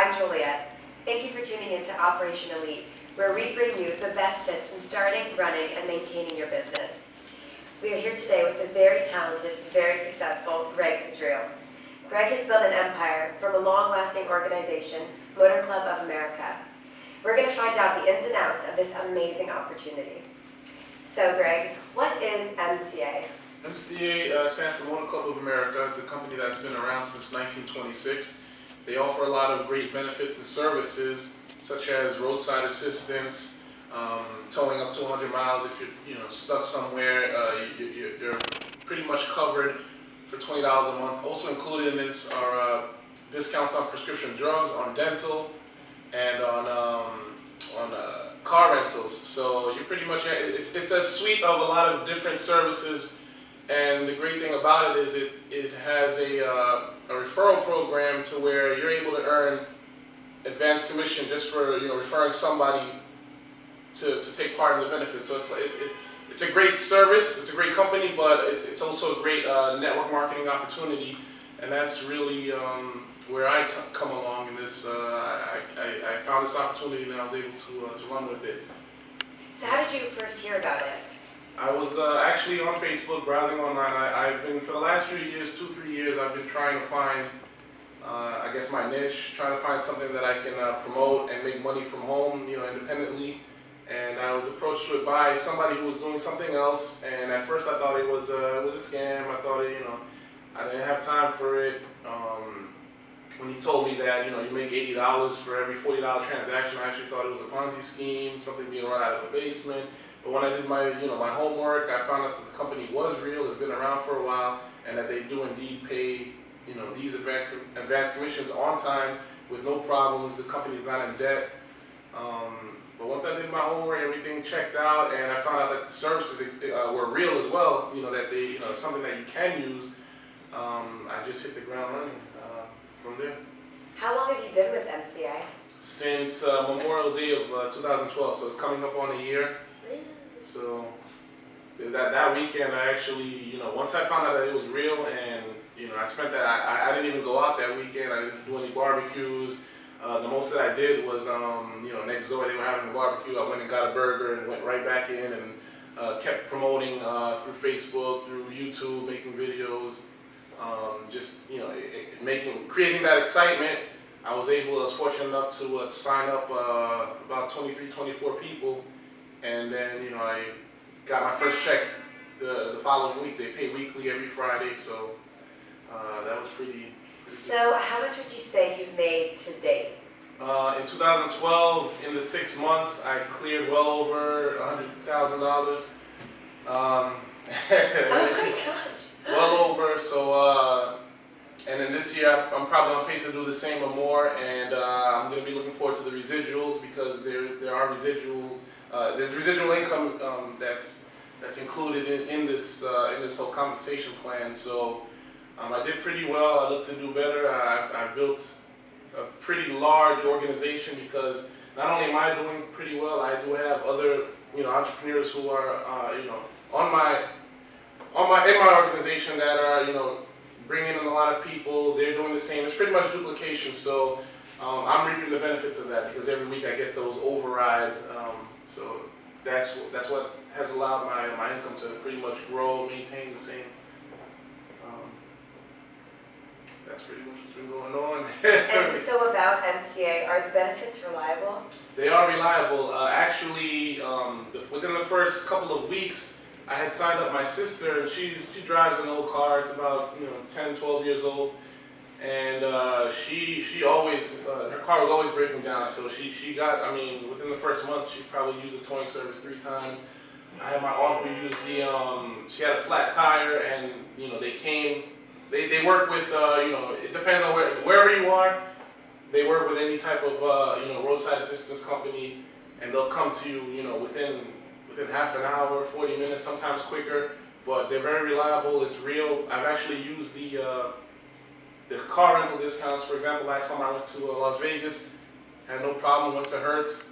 I'm Juliet. Thank you for tuning in to Operation Elite, where we bring you the best tips in starting, running, and maintaining your business. We are here today with the very talented, very successful Greg. Greg has built an empire from a long-lasting organization, Motor Club of America. We're going to find out the ins and outs of this amazing opportunity. So Greg, what is MCA? MCA stands for Motor Club of America. It's a company that's been around since 1926. They offer a lot of great benefits and services, such as roadside assistance, towing up to 100 miles if you're stuck somewhere. You're pretty much covered for $20 a month. Also included in this are discounts on prescription drugs, on dental, and on car rentals. So you're pretty much, it's a suite of a lot of different services. And the great thing about it is it has a referral program to where you're able to earn advanced commission just for referring somebody to take part in the benefits. So it's a great service, it's a great company, but it's also a great network marketing opportunity, and that's really where I come along in this. I found this opportunity and I was able to run with it. So how did you first hear about it? I was actually on Facebook, browsing online. I've been, for the last few years, 2-3 years, I've been trying to find, I guess, my niche, trying to find something that I can promote and make money from home, independently. And I was approached to it by somebody who was doing something else. And at first I thought it was a scam. I thought I didn't have time for it. When he told me that, you make $80 for every $40 transaction, I actually thought it was a Ponzi scheme, something being run out of a basement. But when I did my, my homework, I found out that the company was real, it's been around for a while, and that they do indeed pay, these advanced commissions on time with no problems. The company's not in debt. But once I did my homework, everything checked out, and I found out that the services were real as well. That they, something that you can use. I just hit the ground running from there. How long have you been with MCA? Since Memorial Day of 2012, so it's coming up on a year. So that weekend, I actually, once I found out that it was real, and I spent that. I didn't even go out that weekend. I didn't do any barbecues. The most that I did was, next door they were having a barbecue. I went and got a burger and went right back in and kept promoting through Facebook, through YouTube, making videos, creating that excitement. I was fortunate enough to sign up about 23, 24 people. And then, I got my first check the following week. They pay weekly every Friday, so that was pretty So how much would you say you've made to date? In 2012, in the 6 months, I cleared well over $100,000. Oh my gosh! Well over. So, and then this year, I'm probably on pace to do the same or more. And I'm going to be looking forward to the residuals, because there are residuals. There's residual income that's included in this whole compensation plan. So I did pretty well. I look to do better. I built a pretty large organization, because not only am I doing pretty well, I do have other entrepreneurs who are in my organization that are bringing in a lot of people. They're doing the same. It's pretty much duplication. So I'm reaping the benefits of that, because every week I get those overrides. So that's what has allowed my income to pretty much grow, maintain the same. That's pretty much what's been going on. And so about MCA, are the benefits reliable? They are reliable. Actually, within the first couple of weeks, I had signed up my sister, and she drives an old car. It's about 10, 12 years old. And she always, her car was always breaking down, so she got, within the first month, she probably used the towing service 3 times. I had my aunt who used she had a flat tire, and, they work with, it depends on wherever you are, they work with any type of, roadside assistance company, and they'll come to you, within half an hour, 40 minutes, sometimes quicker, but they're very reliable, it's real. I've actually used the car rental discounts. For example, last time I went to Las Vegas, had no problem, went to Hertz.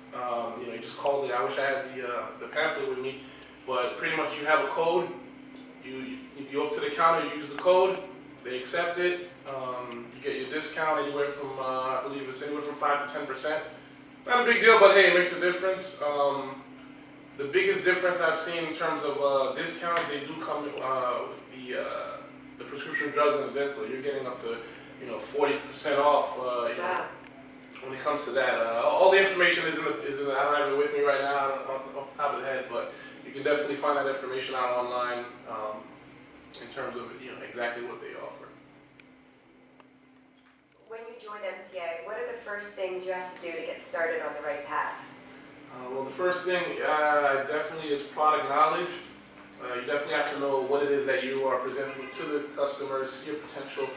You just called it. I wish I had the pamphlet with me, but pretty much you have a code. You go up to the counter, you use the code, they accept it, You get your discount anywhere from, I believe it's anywhere from 5 to 10%. Not a big deal, but hey, it makes a difference. The biggest difference I've seen in terms of discounts, they do come with the prescription drugs and the dental. You're getting up to 40% off. Wow. When it comes to that, all the information is in the. I don't have it with me right now off the top of the head, but you can definitely find that information out online in terms of exactly what they offer. When you join MCA, what are the first things you have to do to get started on the right path? Well, the first thing definitely is product knowledge. You definitely have to know what it is that you are presenting to the customers, your potential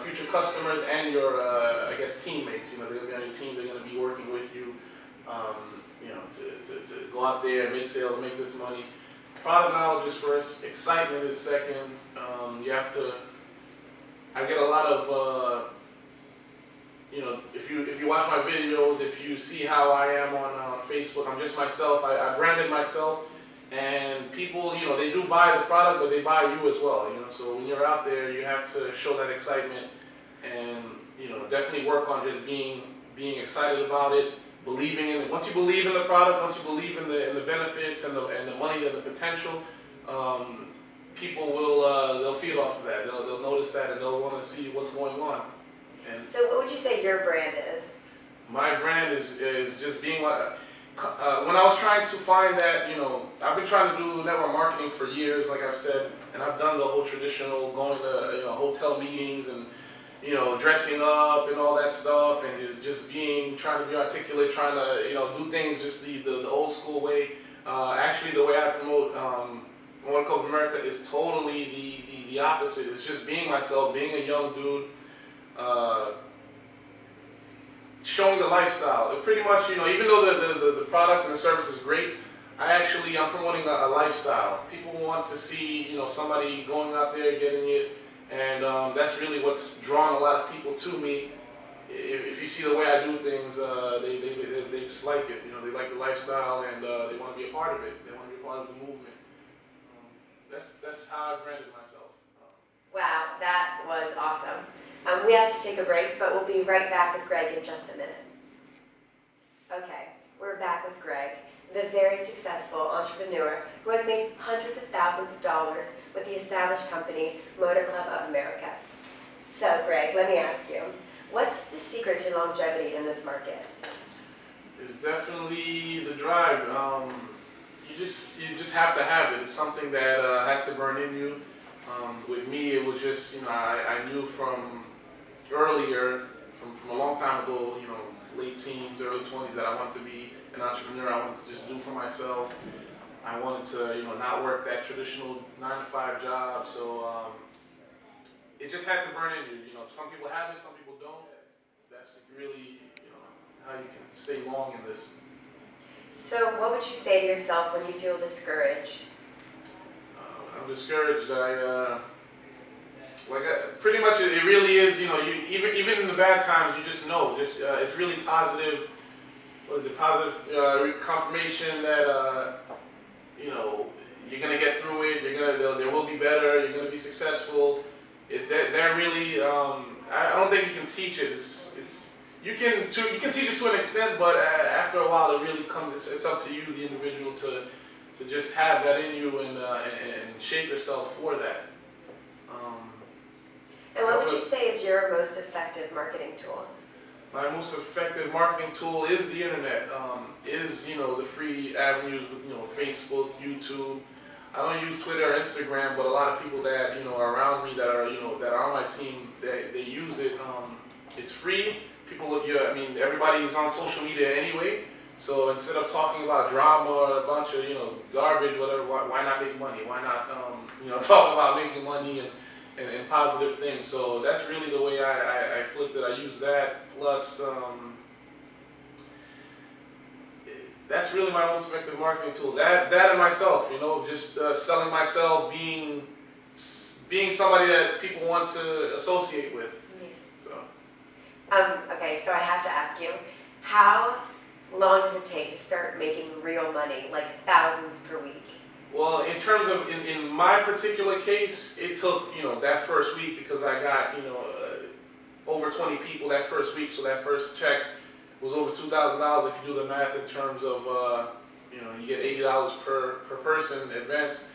future customers, and your, I guess, teammates. They're going to be on your team. They're going to be working with you. To go out there, make sales, make this money. Product knowledge is first. Excitement is second. You have to. I get a lot of. If you watch my videos, if you see how I am on Facebook, I'm just myself. I branded myself, and people, they do buy the product, but they buy you as well. So when you're out there, you have to show that excitement, and definitely work on just being excited about it, believing in it. Once you believe in the product, once you believe in the benefits and the money and the potential, people will they'll feed off of that. They'll notice that, and they'll want to see what's going on. And so what would you say your brand is? my brand is just being like, when I was trying to find that, I've been trying to do network marketing for years, like I've said, and I've done the whole traditional going to hotel meetings and dressing up and all that stuff, and just trying to be articulate, trying to do things just the old school way. Actually, the way I promote Motor Club of America is totally the opposite. It's just being myself, being a young dude. Showing the lifestyle. Pretty much, even though the product and the service is great, I'm promoting a lifestyle. People want to see, somebody going out there getting it, and that's really what's drawn a lot of people to me. If you see the way I do things, they just like it. They like the lifestyle, and they want to be a part of it. They want to be a part of the movement. That's how I branded myself. Wow, that was awesome. We have to take a break, but we'll be right back with Greg in just a minute. Okay, we're back with Greg, the very successful entrepreneur who has made hundreds of thousands of dollars with the established company Motor Club of America. So, Greg, let me ask you, what's the secret to longevity in this market? It's definitely the drive. You just have to have it. It's something that has to burn in you. With me, it was just, I knew from earlier, from a long time ago, late teens, early 20s, that I wanted to be an entrepreneur. I wanted to just do for myself. I wanted to, not work that traditional 9-to-5 job. So it just had to burn in you. Some people have it, some people don't. That's really, how you can stay long in this. So what would you say to yourself when you feel discouraged? I'm discouraged. Pretty much it really is. Even in the bad times, you just know. It's really positive. What is it? Positive confirmation that you're gonna get through it. There will be better. You're gonna be successful. That really. I don't think you can teach it. You can teach it to an extent, but after a while, it really comes. It's up to you, the individual, to just have that in you and shape yourself for that. And what would you say is your most effective marketing tool? My most effective marketing tool is the internet. The free avenues with Facebook, YouTube. I don't use Twitter or Instagram, but a lot of people that are around me that are on my team, they use it. It's free. Everybody's on social media anyway. So instead of talking about drama or a bunch of garbage, whatever, why not make money? Why not talk about making money and positive things? So that's really the way I flipped it. I use that, plus that's really my most effective marketing tool. That and myself, just selling myself, being somebody that people want to associate with. Okay, so I have to ask you, how long does it take to start making real money, like thousands per week? Well, in terms of, in my particular case, it took, that first week, because I got, over 20 people that first week, so that first check was over $2,000 if you do the math in terms of, you get $80 per person advance.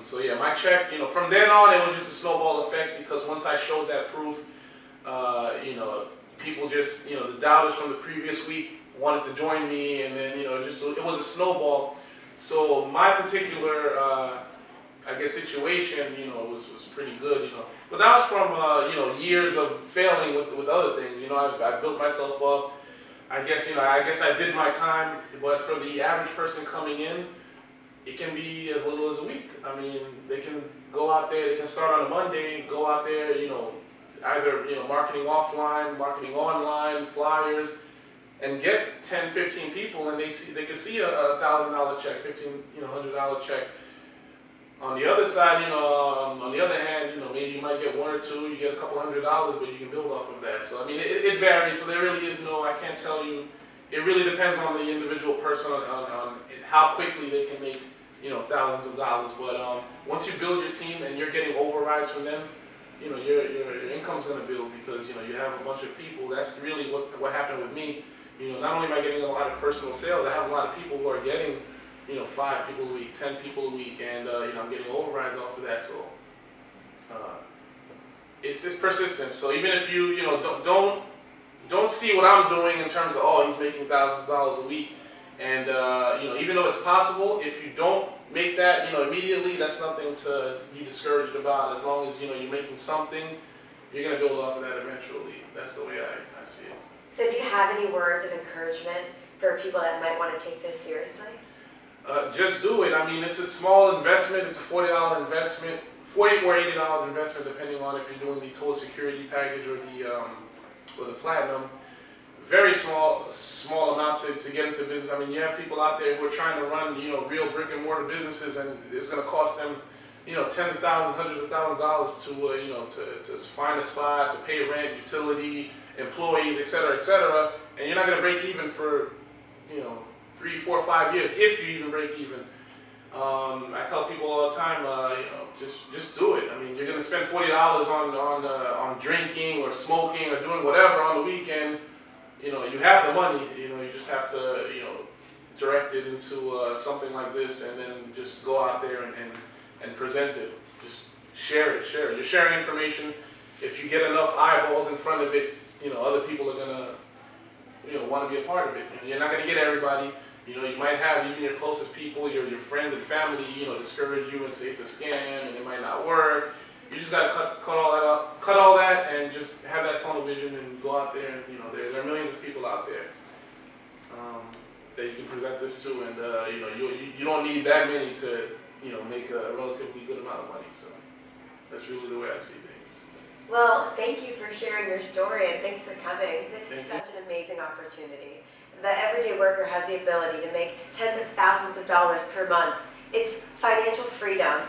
So yeah, my check, from then on it was just a snowball effect, because once I showed that proof, people just, the doubters from the previous week wanted to join me, and then, it was a snowball. So my particular, situation, was pretty good, But that was from, years of failing with other things, I built myself up. I guess I did my time, but for the average person coming in, it can be as little as a week. I mean, they can go out there, they can start on a Monday, go out there, either, marketing offline, marketing online, flyers, and get 10, 15 people, and they can see a $1,000 check, $1,500 check. On the other side, on the other hand, maybe you might get one or two, you get a couple $100, but you can build off of that. So I mean, it varies. So there really is I can't tell you. It really depends on the individual person on how quickly they can make, thousands of dollars. But once you build your team and you're getting overrides from them, your income's going to build, because you have a bunch of people. That's really what happened with me. Not only am I getting a lot of personal sales, I have a lot of people who are getting 5 people a week, 10 people a week, and I'm getting overrides off of that. So it's just persistence. So even if you don't see what I'm doing in terms of, oh, he's making thousands of dollars a week, and even though it's possible, if you don't make that immediately, that's nothing to be discouraged about. As long as you're making something, you're gonna build off of that eventually. That's the way I see it. So do you have any words of encouragement for people that might want to take this seriously? Just do it. I mean, it's a small investment. It's a $40 investment, $40 or $80 investment, depending on if you're doing the total security package or the platinum. Very small amount to get into business. I mean, you have people out there who are trying to run, real brick and mortar businesses, and it's going to cost them, tens of thousands, hundreds of thousands of dollars to find a spot, to pay rent, utility, employees, etc., and you're not going to break even for, 3, 4, 5 years, if you even break even. I tell people all the time, just do it. I mean, you're going to spend $40 on drinking or smoking or doing whatever on the weekend. You have the money. You just have to, direct it into something like this, and then just go out there and present it. Just share it. You're sharing information. If you get enough eyeballs in front of it, other people are gonna, want to be a part of it. You're not gonna get everybody. You might have even your closest people, your friends and family, discourage you and say it's a scam and it might not work. You just gotta cut all that, and just have that tunnel vision and go out there. And there are millions of people out there that you can present this to, and you don't need that many to make a relatively good amount of money. So that's really the way I see things. Well, thank you for sharing your story, and thanks for coming. This is such an amazing opportunity. The everyday worker has the ability to make tens of thousands of dollars per month. It's financial freedom.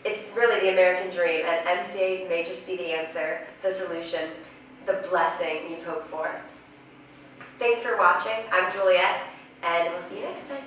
It's really the American dream, and MCA may just be the answer, the solution, the blessing you've hoped for. Thanks for watching. I'm Juliet, and we'll see you next time.